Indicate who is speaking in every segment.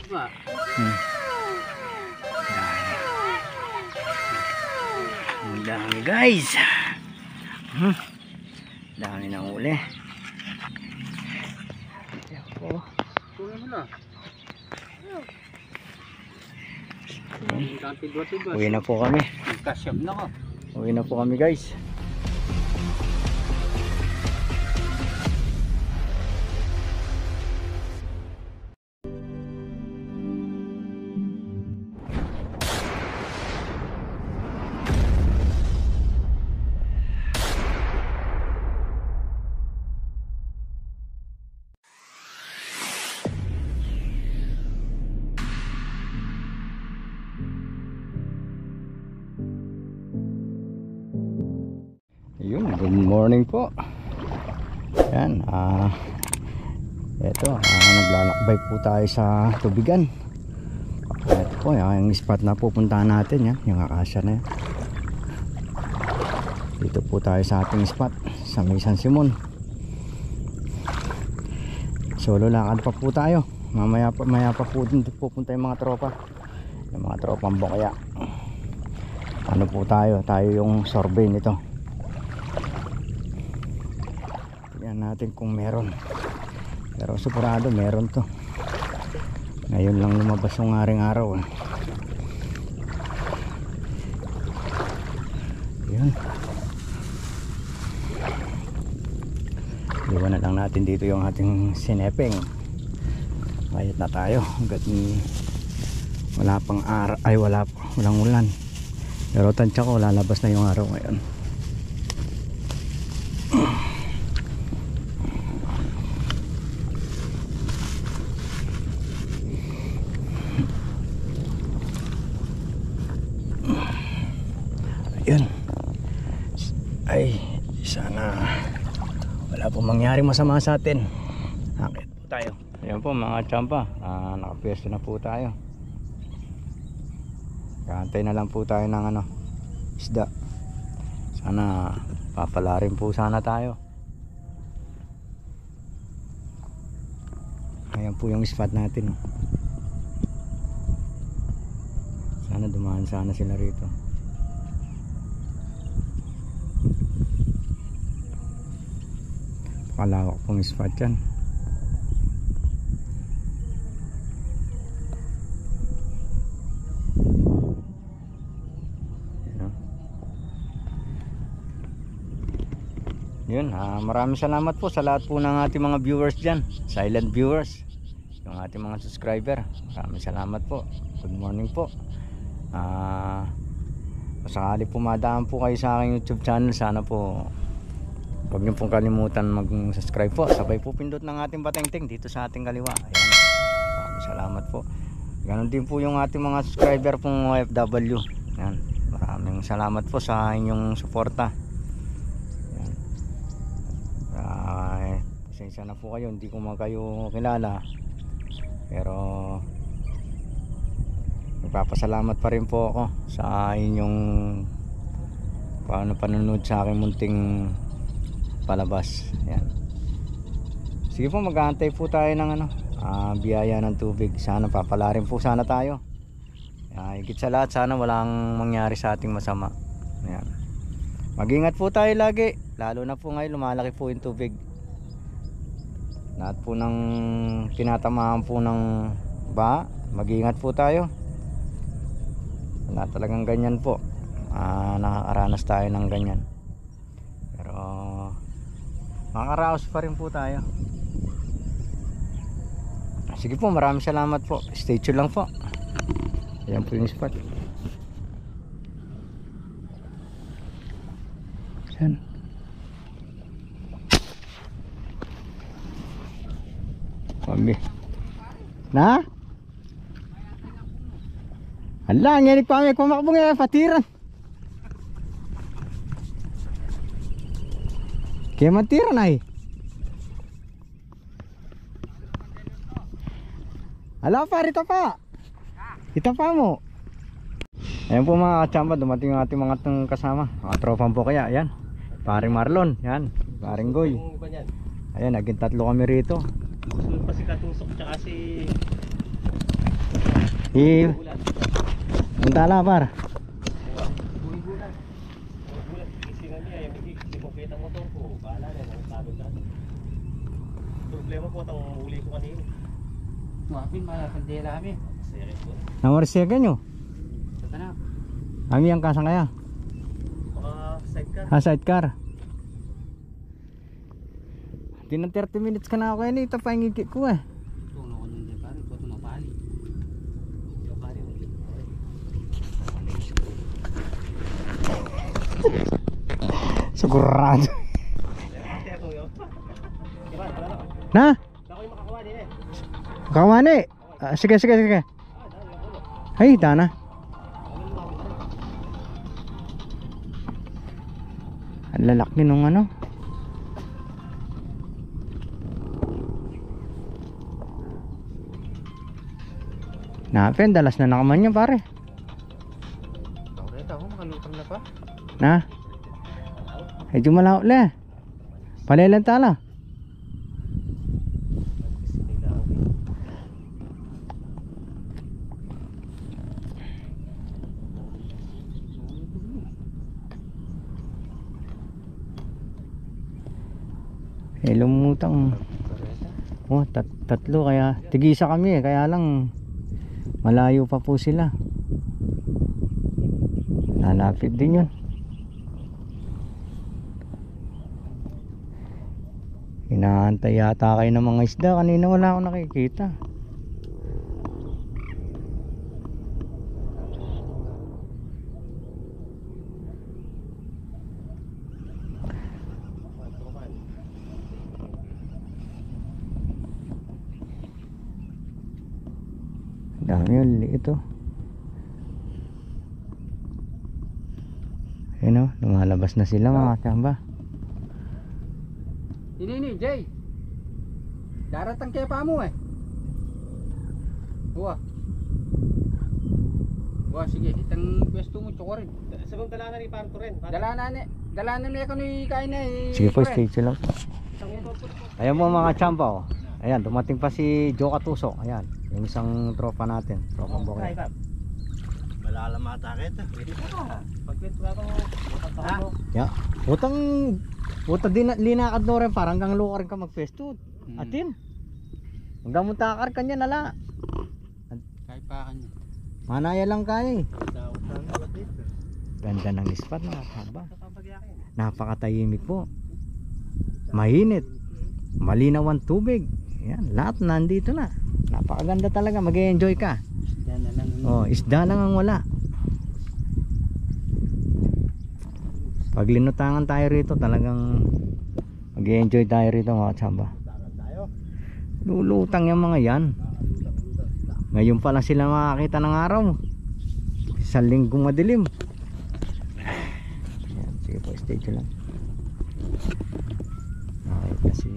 Speaker 1: Ba?
Speaker 2: Ang dami guys. Dami ng uli. Ako.
Speaker 1: Kunin mo na.
Speaker 2: Uwi na po kami.
Speaker 1: Kasyam na ko.
Speaker 2: Uwi na po kami guys. Yun, good morning po. Yan, eto, naglalakbay po tayo sa tubigan. Eto po, yung spot na pupuntahan natin, yan, yung akasya na yan. Dito po tayo sa ating spot, sa may San Simon. Solo lakad pa po tayo. Maya pa po dun pupunta yung mga tropa. Yung mga tropang Bokaya. Ano po tayo? Tayo yung sorbet nito. Natin kung meron, pero sigurado meron to. Ngayon lang lumabas yung aring araw. Yun, iwan na lang natin dito yung ating sinepeng. Bayad na tayo hanggat wala pang araw, ay walang ulan, pero tansya ko lalabas na yung araw ngayon. Yun, ay sana wala po mangyari masama sa atin. Akit po tayo. Ayan po mga tsampa, nakapwesto na po tayo. Kantay na lang po tayo ng isda. Sana papala rin po sana tayo. Ayan po yung spot natin. Sana dumaan sana sila rito. Kalawak pong spot yan. Yun, maraming salamat po sa lahat po ng ating mga viewers dyan, silent viewers, yung ating mga subscriber. Maraming salamat po. Good morning po. Sakali po madaan po kayo sa aking YouTube channel, sana po huwag niyo pong kalimutan mag-subscribe po. Sabay po pindot ng ating patengteng dito sa ating kaliwa. Ayan. Maraming salamat po. Ganon din po yung ating mga subscriber pong OFW. Ayan. Maraming salamat po sa inyong suporta. Ayan. Pasensya na po kayo, hindi ko man kayo kilala, pero nagpapasalamat pa rin po ako sa inyong panonood sa aking munting palabas. Yan. Sige po, mag-aantay po tayo ng biyaya ng tubig. Sana papala rin po sana tayo. Higit sa lahat, sana walang mangyari sa ating masama. Yan. Mag-ingat po tayo lagi, lalo na po ngayon lumalaki po yung tubig. Lahat po ng tinatamaan po ng baha, mag-ingat po tayo. Wala talagang ganyan po. Nakakaranas tayo ng ganyan, pero makakaraos pa rin po tayo. Sige po, maraming salamat po. Stay tuned lang po. Ayan po yung spot. Ayan. Kami na hala, ngayon pa kami kumakbo ngayon patiran. Kaya matiran ay. Hala pa, rito pa. Ito pa mo. Ayan po mga katsamba, dumating yung ating mga kasama, mga tropang Bokaya. Ayan, paring Marlon, yan, paring Goy. Ayan, naging tatlo kami rito.
Speaker 1: Susunod pa si Katusok tsaka si
Speaker 2: Ang tala par.
Speaker 3: Problema po itong uli ko kanina.
Speaker 1: Wapin, mga kandela kami.
Speaker 2: Namarsiya nyo.
Speaker 1: Sa tanap.
Speaker 2: Kami ang kasang kaya.
Speaker 3: Mga sidecar.
Speaker 2: Sidecar. Di ng 30 minutes ka na ako yan. Ito pa yung ikik ko eh.
Speaker 1: Ito, ako nung di pare. Ito, mapali. Mapali ulit.
Speaker 2: Sigurado. Na?
Speaker 3: Ako yung makakuha din eh.
Speaker 2: Kawani. Sige. Ay, dana. Ang lalaki nung ano. Napin, dalas na nakaman niya pare.
Speaker 1: Ito, makalutang na pa.
Speaker 2: Na? Medyo malaw le. Palilan tala. Lumutang. Oh, tatlo kaya tigisa kami kaya lang malayo pa po sila. Lalapit din yun. Inaantay yata kayo ng mga isda. Kanina wala akong nakikita. Dami yun, liit oh. Ayun oh, lumalabas na sila mga kamba.
Speaker 1: Ini, Jay. Daratang kaya pa mo eh. Buwa. Buwa, sige. Itang pwesto mo, chokorin.
Speaker 3: Sabang dalanan ni Parto rin.
Speaker 1: Dalanan niya ko ni kain na eh.
Speaker 2: Sige po, stay chill lang. Ayan mo mga chamba oh. Ayan, dumating pa si Joka Tusok. Ayan, yung isang tropa natin. Tropa Bokeh.
Speaker 3: Malala matakit. Pwede pa. Pagkwento ako.
Speaker 2: Ya. Utang din linakad no rin parang hanggang luka rin ka magpwesto. Atin. Hanggang mo takar kanya nala.
Speaker 1: Kahit pa kanya.
Speaker 2: Manaya lang kaya eh. Ganda ng spot mga kamba. Napakatahimik po. Mainit. Malinaw ang tubig. Yan, lahat nandito na. Napakaganda talaga, mag-enjoy ka.
Speaker 1: Yan na lang.
Speaker 2: Oh, isda lang ang wala. Pag linutangan tayo rito, talagang mag-enjoy tayo rito mga tsamba. Lulutang yung mga yan. Ngayon pa lang sila makakita ng araw. Isang linggong madilim. Yan, sige po, stay lang. Okay, kasi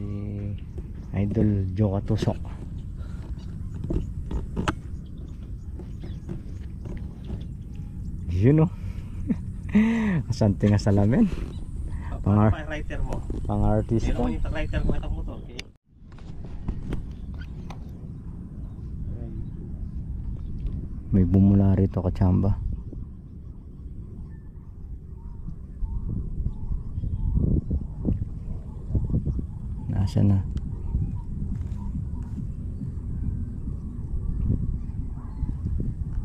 Speaker 2: Idol Joka Tusok. Yun o. Asante nga salamin.
Speaker 3: Pang-writer mo.
Speaker 2: Pang-artista.
Speaker 3: Meron mo yung writer mo itong motor. Okay?
Speaker 2: May bumula rito kachamba. Nasa na?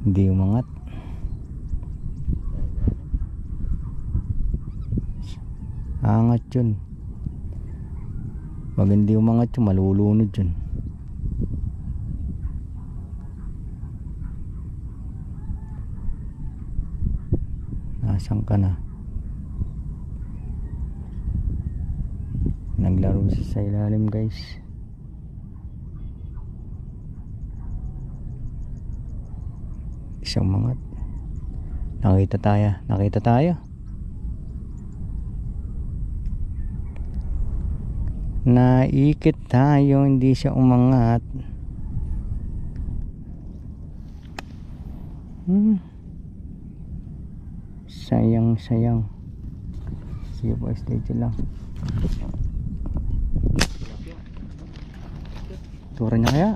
Speaker 2: Hindi umangat. Angat yun. Pag hindi umangat yun, malulunod yun. Nasaan ka na? Naglaro siya sa ilalim guys. Isang mangat. Nakita tayo. Naikit tayo, hindi siya umangat. Sayang. Sige po, stay lang. Tura niya kaya?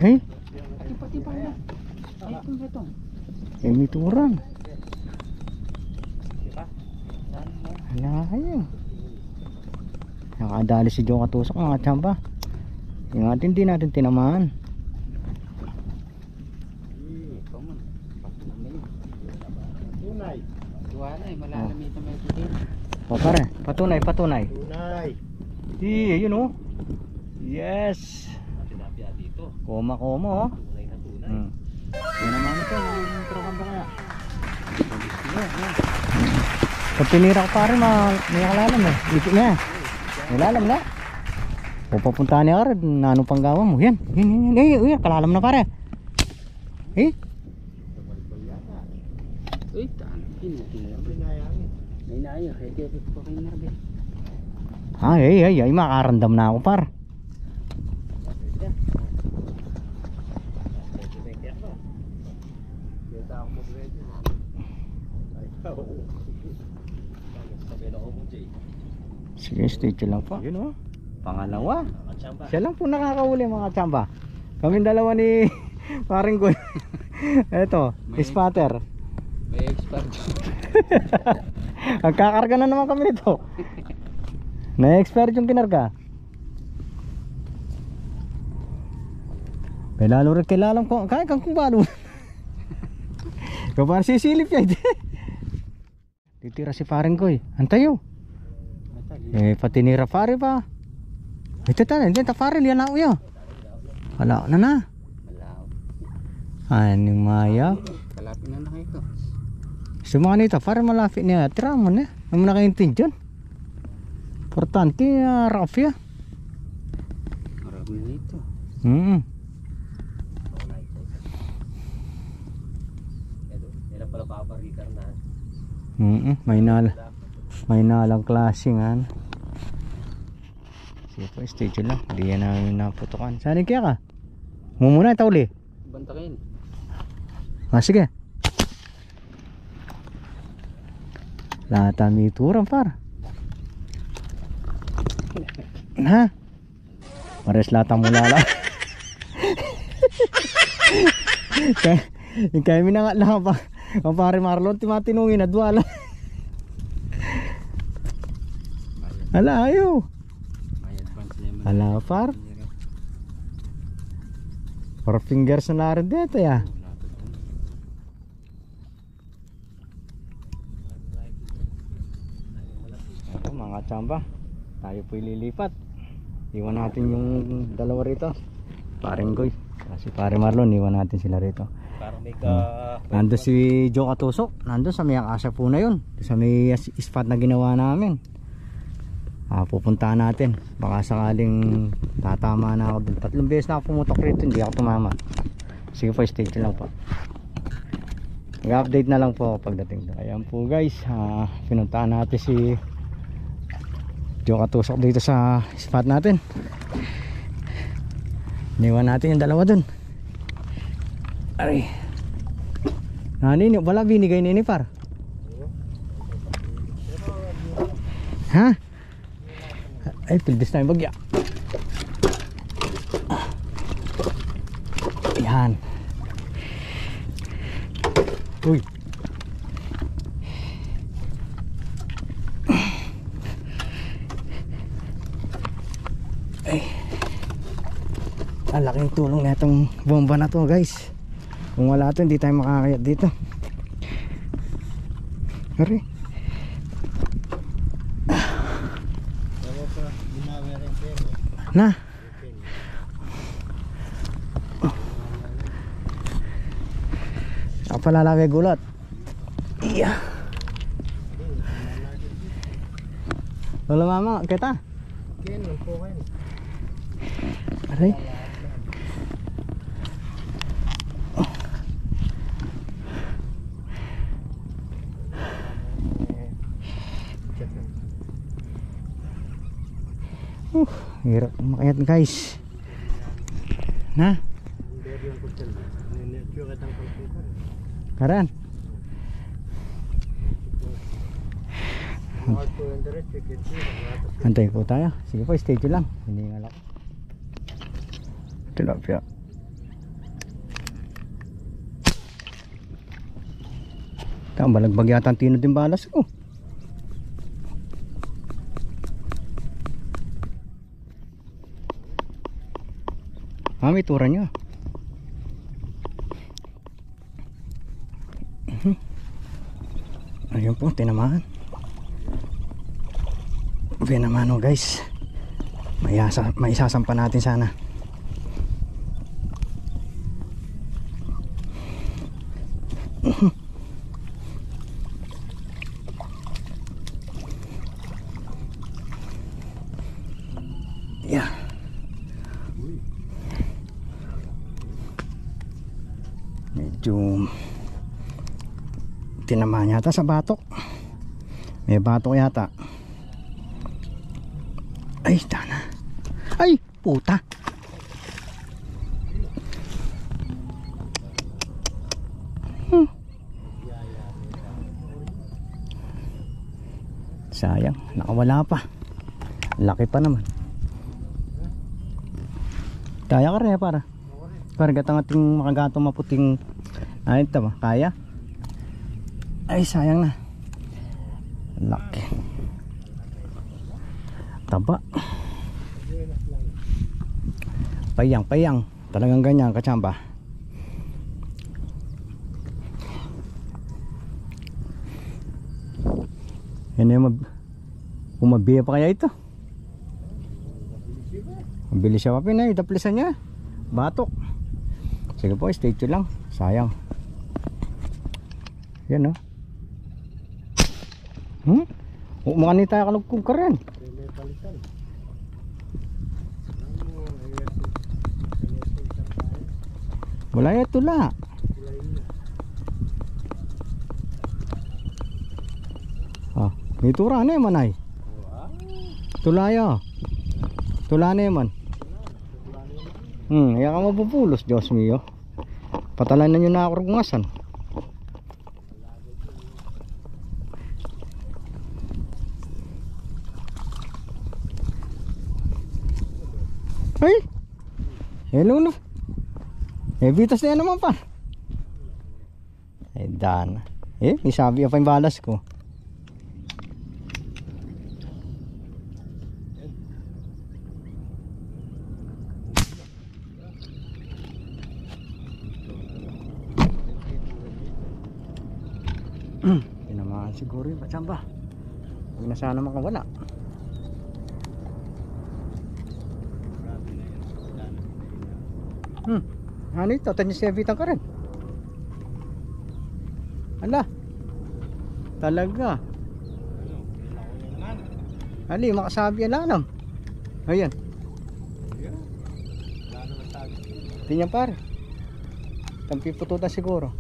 Speaker 2: Hey?
Speaker 1: Pati pa na. Ito.
Speaker 2: Eh, may turang.
Speaker 3: Diba?
Speaker 2: Hala kayo. Nakadali si Joe Katusok mga tsamba. Yung atin di natin tinamaan.
Speaker 1: Ikaw man.
Speaker 3: Tunay.
Speaker 1: Wala eh, malalamit na may putin.
Speaker 2: O pare, patunay.
Speaker 3: Tunay.
Speaker 2: Yun oh. Yes.
Speaker 3: Tilapia dito.
Speaker 2: Koma oh.
Speaker 3: Tunay na tunay.
Speaker 2: Yan naman ito. Yung trokan ba kaya? Pag tinira ko pare, may kalalam eh. Ikot na. May lalam na. O papunta niya ka rin. Nanong panggawa mo. Yan. Kalalam na pare. Eh?
Speaker 1: Uy, taan. May naayo. Kaya dito ko kayo narbi.
Speaker 2: Ay, makarandam na ako par. Sige, stay lang po. Yun oh. Pangalawa. Siya lang po nakakahuli mga tsamba. Kaming dalawa ni paring ko. Eto, spatter.
Speaker 1: May expert.
Speaker 2: Nagkakarga na naman kami nito. Na-expert yung kinarga. May lalo rin kilalang ko. Kaya kang kumbalo. Ikaw parang sisilip yan. Titira si paring ko eh. Antayo. Eh patinira pare pa. Ito ta, hindi ta pare liyan ako yo. Wala na na.
Speaker 1: Malaw.
Speaker 2: Aning maya.
Speaker 1: Kalapin na kayo.
Speaker 2: Sumaka nito pare malapit niya. Tira mo na. Ano na kayong dyan? Importante Rafia.
Speaker 1: Marami na ito.
Speaker 3: Yan pala babarikan na.
Speaker 2: May nalang klase nga. Sige po, stay tuned lang. Hindi yan namin naputukan. Saan kaya ka? Mumuna ito uli.
Speaker 1: Bantakin.
Speaker 2: Sige. Lata may turang par. Ha? Pares lata mo lala. Yung kaya minangat lang pa. Ang pare Marlon, timatinungin na duwala. Ala, ayo.
Speaker 1: May advance naman.
Speaker 2: Ala, par. 4 fingers na rin dito ya. Ito mga tsamba. Tayo po ililipat. Iwan natin yung dalawa rito. Paring Goy. Kasi pare Marlon, iwan natin sila rito.
Speaker 3: Parang may
Speaker 2: Nandun si Joe Katusok. Nandun sa may akasya po na yun. Sa may spot na ginawa namin. Pupuntahan natin. Baka sakaling tatama na ako dun. 3 beses na ako pumutok rito. Hindi ako tumama. Sige po, stay tuned lang po. Mag-update na lang po pagdating doon. Ayan po guys. Pinuntahan natin si Joe Katusok dito sa spot natin. Iniwan natin yung dalawa dun. Aray. Nani, wala binigay ni par. Ha? Ay, pildes na yung bagya. Yan. Uy. Ay. Ang laking tulong na itong bomba na to guys. Kung wala ito hindi tayo makakayat dito. Hari. Na. Apa lalaki gulat? Iya. Wala mama, kita. Aray. Hirap makayat guys. Nah. Karan. Antay po tayo. Sige po, stay lang. Hindi nga lang. Tilapia. Balagbag yata ang tino din balas ko. May tura niya. Ayun po, tinamaan. Tinamaan o guys. Maisasampa natin sana. Yeah. Medyo tinamaan yata sa batok. May batok yata. Ay, tana. Ay, puta. Sayang, nakawala pa. Laki pa naman. Kaya ka rin para gatang ating makagatong maputing ay ito ba? Kaya? Ay sayang na. Laki. Taba. Payang. Talagang ganyan kachamba. Yan yung umabiya pa kaya ito. Mabilis siya pa pinay. Taplisan niya. Batok. Sige po, stay tuned lang. Sayang. Yan o. Mukhang tayo kalugkog ka rin. Wala yan tula. May tura na yaman ay. Tula ya. Tula na yaman. Kaya ka mapupulos, Diyos mio. Patalan na nyo na ako rungasan. Ay! Hello na. Bitas na yan naman pa. Ay, dan. May sabi pa yung balas ko. Tinamaan siguro yun. Saan ba? Huwag na sana makawala. Ano ito? Tanyasevitan ka rin. Ala. Talaga. Ali, makasabi yan lang. Ayan. Tingnan pare. Tampi pututan siguro.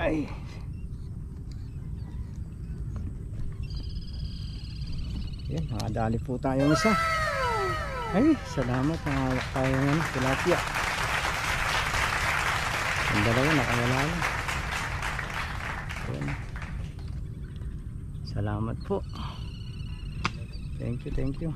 Speaker 2: Ay. Yan, nakadali po tayong isa. Ay, salamat, nakawak tayo ng tilapia. Ang dalawa nakawala lang. Ayan. Salamat po. Thank you.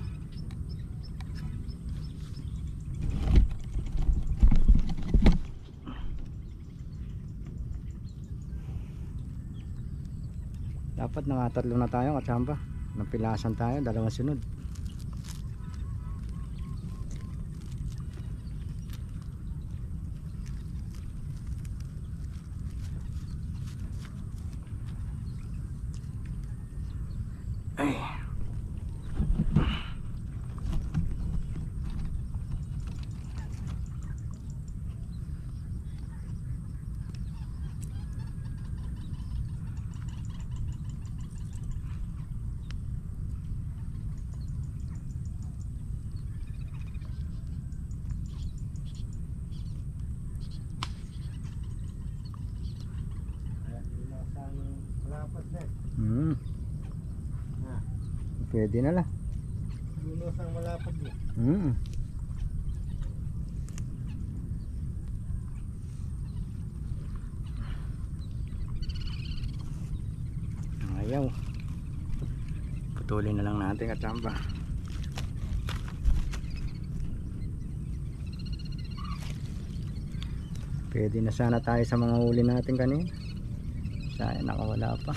Speaker 2: Dapat nangatatlo na tayo katsamba. Napilasan tayo, dalawang sunod. Ay. Pwede na lang.
Speaker 4: Lunos ang malapad mo.
Speaker 2: puputulin na lang natin katsamba. Pwede na sana tayo sa mga huli natin kanina. Sayang nakawala pa.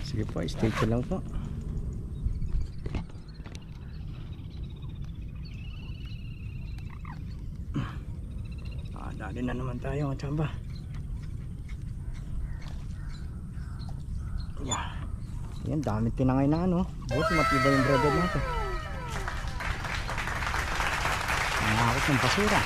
Speaker 2: Sige po, stay ko lang po. Dali na naman tayo mga tsamba. Yeah. Yan, dami tinangay na ano. Buti matibay yung brother natin. Nakakot ng basura.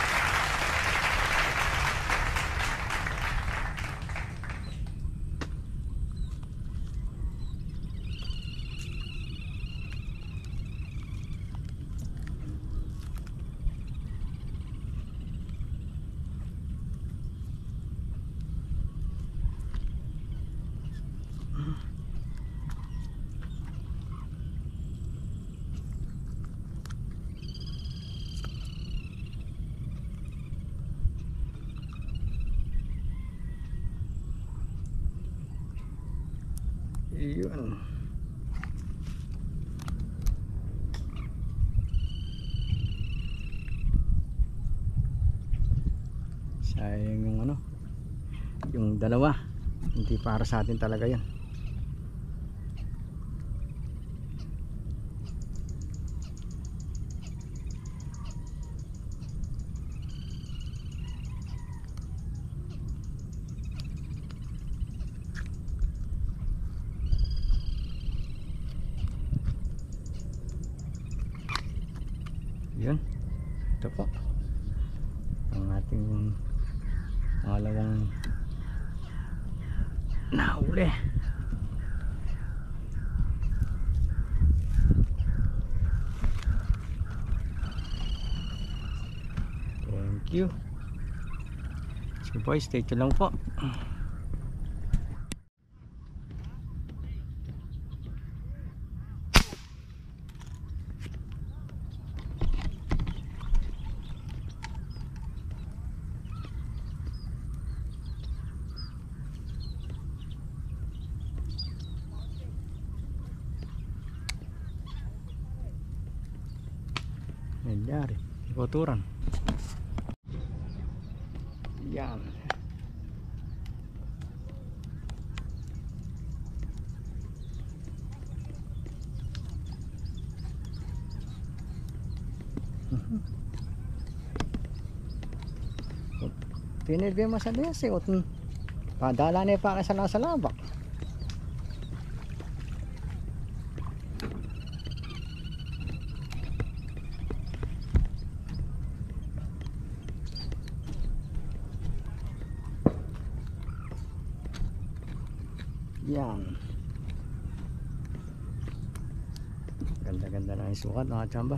Speaker 2: Yun. Sayang yung ano, yung dalawa. Hindi para sa atin talaga yan. Yun, ito po ang ating pangalawang nahuli. Thank you. Sige po, stay tuned lang po. Nangyari, ikoturan. Yan. Tinirbi mo sa desi o padala na pa sa nasa labak. Yan. Ganda-ganda na yung sukat mga tsamba.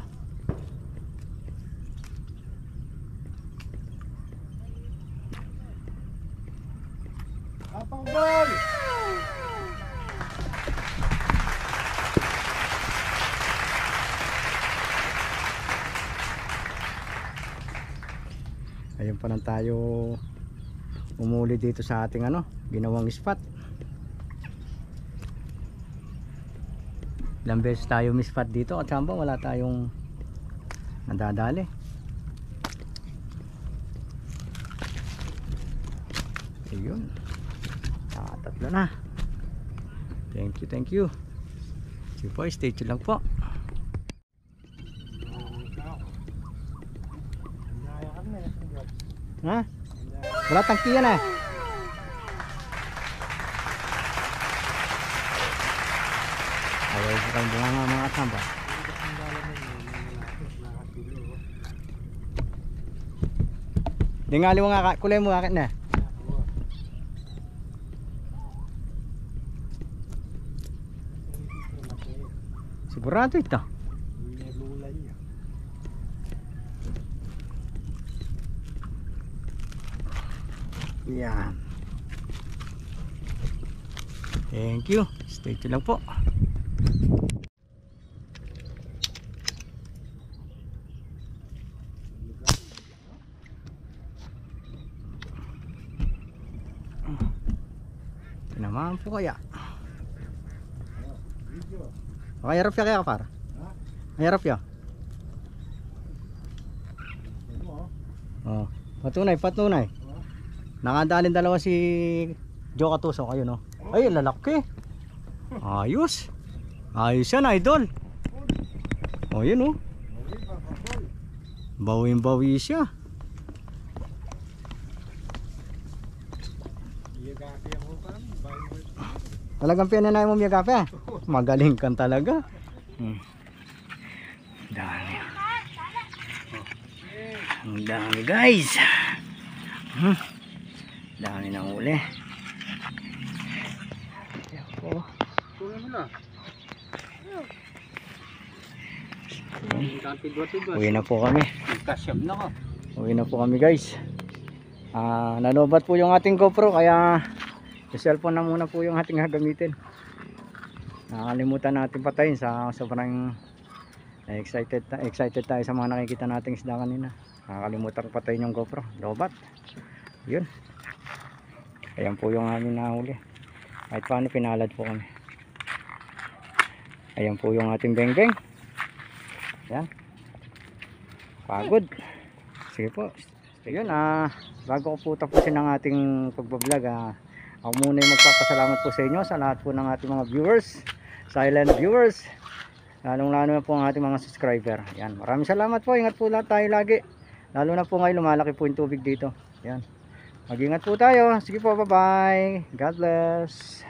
Speaker 4: Apang ball!
Speaker 2: Ayun pa lang tayo umuli dito sa ating ano, ginawang spot. Ilang beses tayo mispat dito at samba wala tayong nadadali. Ayun, tatlo na. Thank you, thank you. Sige po, stay tuned lang po. Ha? Wala tangkiyan eh. Ayaw ko kayong bunga mga tsamba. Dingali mo nga, kulay mo akit na. Sigurado ito. Yan. Thank you. Stay tuned lang po. Ito naman po kaya. Okay, harap ya kaya par. Ay, harap ya. Oh, patunay, patunay. Nakadalin dalawa si Joe Katuso kayo, no? Ay, lalaki. Ayos. Ayos yan, idol. Oh, yun, oh. Bawin-bawi siya. Talagang pinanay mo miyagape. Magaling kan talaga. Dami. Ang dami, guys. Dami ng uli.
Speaker 1: Tuloy mo na.
Speaker 2: Uwi na po kami.
Speaker 1: Kasyam na ka.
Speaker 2: Uwi na po kami, guys. Nanobat po yung ating GoPro kaya yung cellphone na muna po yung ating gagamitin. Nakalimutan natin patayin sa sobrang excited tayo sa mga nakikita nating isda kanina. Nakalimutan ko patayin yung GoPro. Lobat. Yun. Ayan po yung aming nahuli. Kahit paano pinalad po kami. Ayan po yung ating benggeng. Ayan. Pagod. Sige po. Yun, bago ko po tapusin ang ating pagbablog, ako muna yung magpapasalamat po sa inyo sa lahat po ng ating mga viewers, silent viewers, lalong lalo na po ang ating mga subscriber. Ayan. Maraming salamat po. Ingat po lahat tayo lagi. Lalo na po ngayon lumalaki po yung tubig dito. Ayan. Mag-ingat po tayo. Sige po, bye bye. God bless.